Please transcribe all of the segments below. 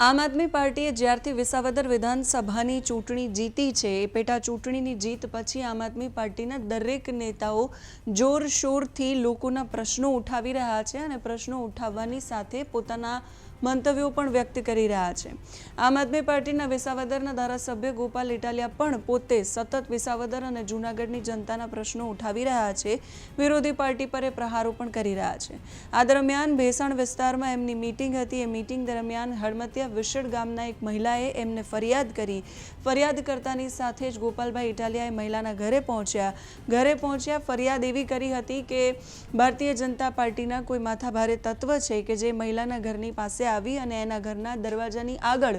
આમ આદમી પાર્ટીએ જ્યારથી વિસાવદર વિધાનસભાની ચૂંટણી જીતી છે એ પેટા ચૂંટણીની જીત પછી આમ આદમી પાર્ટીના દરેક નેતાઓ જોરશોરથી લોકોના પ્રશ્નો ઉઠાવી રહ્યા છે અને પ્રશ્નો ઉઠાવવાની સાથે પોતાના મંતવ્યો પણ વ્યક્ત કરી રહ્યા છે। આમ આદમી પાર્ટીના વિસાવદરના ધારાસભ્ય ગોપાલ ઇટાલિયા પણ પોતે સતત વિસાવદર અને જૂનાગઢની જનતાના પ્રશ્નો ઉઠાવી રહ્યા છે। વિરોધી પાર્ટી પર પ્રહારો પણ કરી રહ્યા છે। આ દરમિયાન ભેસાણ વિસ્તારમાં એમની મીટિંગ હતી। એ મીટિંગ દરમિયાન હળમતિયા વિશેડ ગામના એક મહિલાએ એમને ફરિયાદ કરી। ફરિયાદ કરતાની સાથે જ ગોપાલભાઈ ઇટાલિયાએ મહિલાના ઘરે પહોંચ્યા। ફરિયાદ એવી કરી હતી કે ભારતીય જનતા પાર્ટીના કોઈ માથાભારે તત્વ છે કે જે મહિલાના ઘરની પાસે આવી અને એના ઘરના દરવાજાની આગળ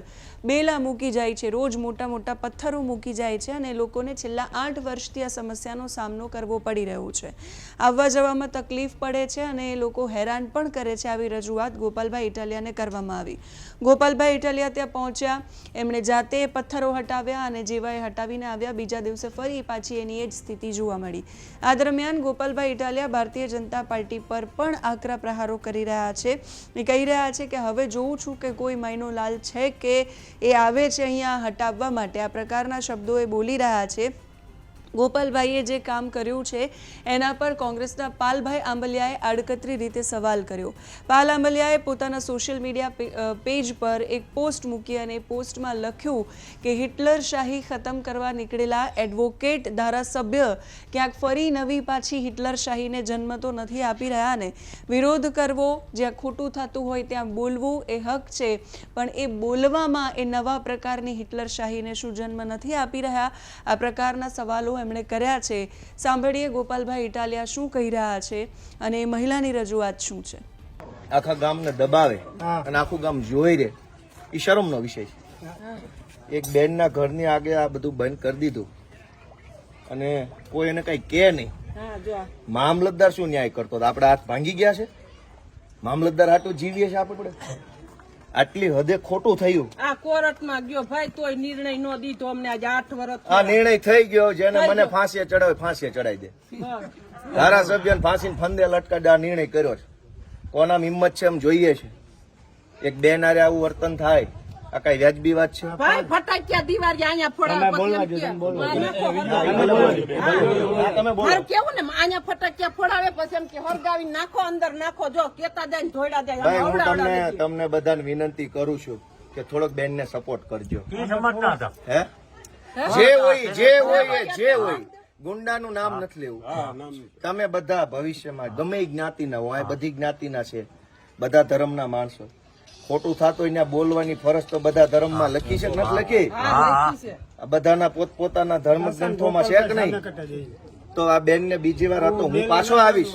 બેલા મૂકી જાય છે, રોજ મોટા મોટા પથ્થરો મૂકી જાય છે અને લોકોને છેલ્લા 8 વર્ષથી આ સમસ્યાનો સામનો કરવો પડી રહ્યો છે। આવવા જવામાં તકલીફ પડે છે અને એ લોકો હેરાન પણ કરે છે। આવી રજૂઆત ગોપાલભાઈ ઇટાલિયાને કરવામાં આવી। ગોપાલભાઈ ઇટાલિયા ત્યાં પહોંચ્યા, એમણે જાતે પથ્થરો હટાવ્યા અને જેવા એ હટાવીને આવ્યા બીજા દિવસે ફરી પાછી એની એ જ સ્થિતિ જોવા મળી। આ દરમિયાન ગોપાલભાઈ ઇટાલિયા ભારતીય જનતા પાર્ટી પર પણ આકરા પ્રહારો કરી રહ્યા છે। એ કહી રહ્યા છે કે હવે જોઉં છું કે કોઈ મહિનો લાલ છે કે એ આવે છે અહીંયા હટાવવા માટે। આ પ્રકારના શબ્દો એ બોલી રહ્યા છે। ગોપાલભાઈએ જે કામ કર્યું છે એના પર કોંગ્રેસના પાલભાઈ આંબલિયાએ આડકતરી રીતે સવાલ કર્યો। પાલ આંબલિયાએ પોતાના સોશિયલ મીડિયા પેજ પર એક પોસ્ટ મૂકી અને પોસ્ટમાં લખ્યું કે હિટલરશાહી ખતમ કરવા નીકળેલા એડવોકેટ ધારાસભ્ય ક્યાંક ફરી નવી પાછી હિટલરશાહીને જન્મ તો નથી આપી રહ્યા ને। વિરોધ કરવો, જ્યાં ખોટું થતું હોય ત્યાં બોલવું એ હક છે, પણ એ બોલવામાં એ નવા પ્રકારની હિટલરશાહીને શું જન્મ નથી આપી રહ્યા? આ પ્રકારના સવાલો એમણે કર્યા છે। સાંભળીએ ગોપાલભાઈ ઇટાલિયા શું કહી રહ્યા છે અને મહિલાની રજૂઆત શું છે। આખા ગામને દબાવે અને આખું ગામ જોઈ રહે એ શરમનો વિષય છે। એક બેનના ઘરની આગે આ બધું બંધ કરી દીધું અને કોઈ એને કઈ કે નહીં। મામલતદાર શું ન્યાય કરતો? આપણે હાથ ભાંગી ગયા છે? મામલતદાર હાટું જીવીએ છે આપણે? આટલી હદે ખોટું થયું। આ કોર્ટમાં ગયો ભાઈ તોય નિર્ણય નો દીધો અમને આજે 8 વર્ષ આ નિર્ણય થઈ ગયો, જેને મને ફાંસીએ ચડાવે ફાંસીએ ચડાવી દે। ધારાસભ્યને ફાંસીને ફંદે લટકાડે આ નિર્ણય કર્યો છે। કોના હિંમત છે એમ જોઈએ છે। એક બેન આરે આવું વર્તન થાય, આ કઈ વ્યાજબી વાત છે? ભાઈ ફટાકિયા દિવાળી અહીંયા ફોડાવે કેવું ને અહીંયા ફટાકિયા ફોડાવે પછી એમ કે હરગાવી નાખો, અંદર નાખો, જો કેતા જાય ને ધોઈડા જાય। તમને બધાને વિનંતી કરું છું કે થોડોક બેન ને સપોર્ટ કરજો। હે જે હોય ગુંડાનું નામ નથી લેવું। તમે બધા ભવિષ્યમાં ગમે જ્ઞાતિના હો, આ બધી જ્ઞાતિના છે, બધા ધર્મના માણસો। ખોટું થતું હોય બોલવાની ફરજ તો બધા ધર્મમાં લખી છે કે નથી લખી? બધાના પોતપોતાના ધર્મ ગ્રંથોમાં છે કે નહીં? તો આ બેન ને બીજી વાર હતો હું પાછો આવીશ।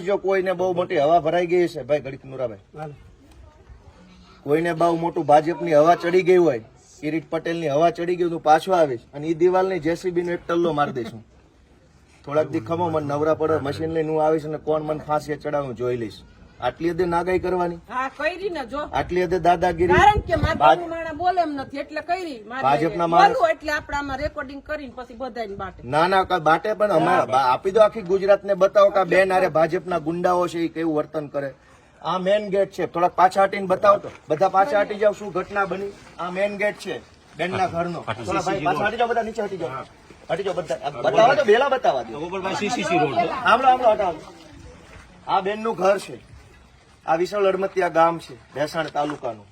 જો કોઈને બહુ મોટી હવા ભરાઈ ગઈ છે, ભાઈ ઘડીક નુરાભાઈ, કોઈને બહુ મોટું ભાજપની હવા ચડી ગઈ હોય, કિરીટ પટેલની હવા ચડી ગઈ, હું પાછો આવીશ અને એ દિવાલની જેસીબી નો એક ટલ્લો મારી દઈશું। થોડાક દી ખમો, મને નવરા પડે મશીન લઈને હું આવીશ અને કોણ મને ફાંસી ચડાવું જોઈ લઈશ। આટલી હદે નાગાઈ કરવાની, આટલી હદે દાદાગીરી, બોલે એમ નથી એટલે કરી ભાજપના માણસ એટલે આપણે આમાં રેકોર્ડિંગ કરીને પછી બધાને બાટે ના બાટે પણ અમે આપી દો આખી ગુજરાતને બતાવો કે બેન આરે ભાજપના ગુંડાઓ છે એ કેવું વર્તન કરે। આ મેન ગેટ છે, થોડાક પાછા હટીને બતાવો તો બધા પાછા હટી જાવ, શું ઘટના બની। આ મેન ગેટ છે બેનના ઘરનો, થોડા ભાઈ પાછા હટી જાવ, બધા નીચે હટી જાવ બધા, બતાવો તો બેલા બતાવવા દો। આમળો હટાવો। આ બેનનું ઘર છે, આ વિશાળ હળમતિયા ગામ છે ભેસાણ તાલુકાનું,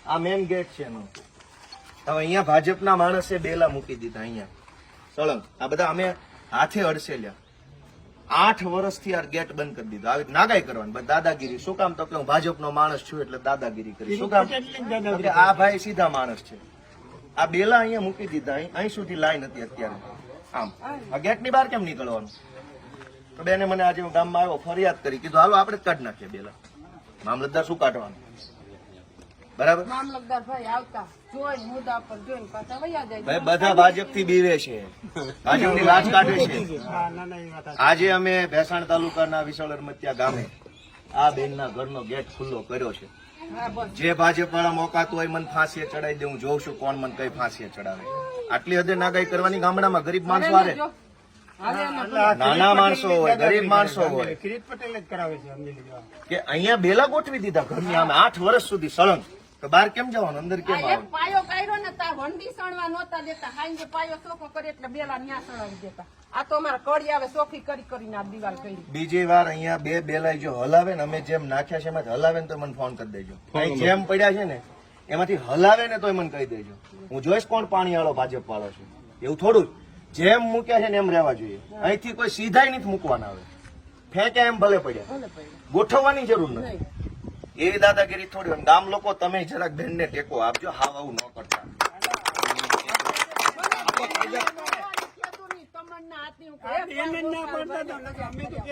આ મેન ગેટ છે એનો। હવે અહીંયા ભાજપના માણસે બેલા મૂકી દીધા અહીંયા સળંગ। આ બધા અમે હાથે અડસેલ્યા। 8 વર્ષથી આ ગેટ બંધ કરી દીધો। આવી નાગાઈ કરવાની, બસ દાદાગીરી। શું કામ? તો કે હું ભાજપનો માણસ છું એટલે દાદાગીરી કરી। શું કામ? આ ભાઈ સીધા માણસ છે। આ બેલા અહીંયા મૂકી દીધા, અહીં સુધી લાઈન હતી અત્યારે આમ। આ ગેટ ની બહાર કેમ નીકળવાનું? તો બેને મને આજે હું ગામમાં આવ્યો, ફરિયાદ કરી, કીધું હાલો આપણે જ કાઢી નાખીએ બેલા। મામલતદાર શું કાઢવાનું? બરાબર, મામલતદાર ભાઈ આવતા જોઈ મુદ્દા પર જોઈને પાછા વયા જાય। ભાઈ બધા ભાજપ થી બીવે છે, ભાજપની લાજ કાઢે છે। આજે અમે ભેસાણ તાલુકાના વિશાળ હળમતિયા ગામે આ બેનના ઘરનો ગેટ ખુલ્લો કર્યો છે। જે ભાજપ વાળા મોકાતું હોય મને ફાંસીએ ચડાવી દે, હું જોઉં છું કોણ મને કઈ ફાંસીએ ચડાવે। આટલી હદે નાગાઈ કરવાની ગામડામાં ગરીબ માણસો હારે નાના માણસો હોય, ગરીબ માણસો હોય કિરીટ પટેલ જ કરાવે છે, સમજી લીધો. કે અહીંયા બેલા ગોઠવી દીધા ઘરની આમે 8 વર્ષ સુધી સળંગ. તો બહાર કેમ જવાનું, અંદર કેમ એક આવવાનું? પાયો કાઢ્યો ને તાર વંડી સણવા નહોતા દેતા, હાંજે પાયો સોફો કરે એટલે બેલા ન્યા સણાવી દેતા. આ તો અમારા કડી આવે સોફી કરીને આ દિવાલ કરી. બીજી વાર અહીંયા બે બેલાઈ જો હલાવે ને, અમે જેમ નાખ્યા છે એમાંથી હલાવે ને તો મને ફોન કરી દેજો. અહીં જેમ પડ્યા છે ને એમાંથી હલાવે ને તો મને કહી દેજો. હું જોઈશ કોણ પાણી વાળો ભાજપ વાળો છે. એવું થોડું જ જેમ મૂક્યા છે ને એમ રહેવા જોઈએ. અહીંથી કોઈ સીધાય નથી મૂકવાના. આવે ફેંક્યા એમ ભલે પડ્યા, ગોઠવવાની જરૂર નથી. એવી દાદાગીરી થોડી હોય. ગામ લોકો તમે જરાક બેનને ટેકો આપજો, હાવ આવું ન કરતા.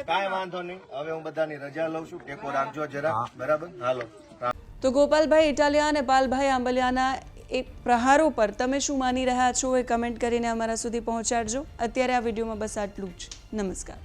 કાંઈ વાંધો નહીં, હવે હું બધાની રજા લઉં છું. ટેકો રાખજો જરા, બરાબર? હાલો. તો ગોપાલભાઈ ઇટાલિયા અને પાલભાઈ આંબલિયાના એ પ્રહારો પર તમે શું માની રહ્યા છો એ કમેન્ટ કરીને અમારા સુધી પહોંચાડજો. અત્યારે આ વિડીયોમાં બસ આટલું જ. નમસ્કાર.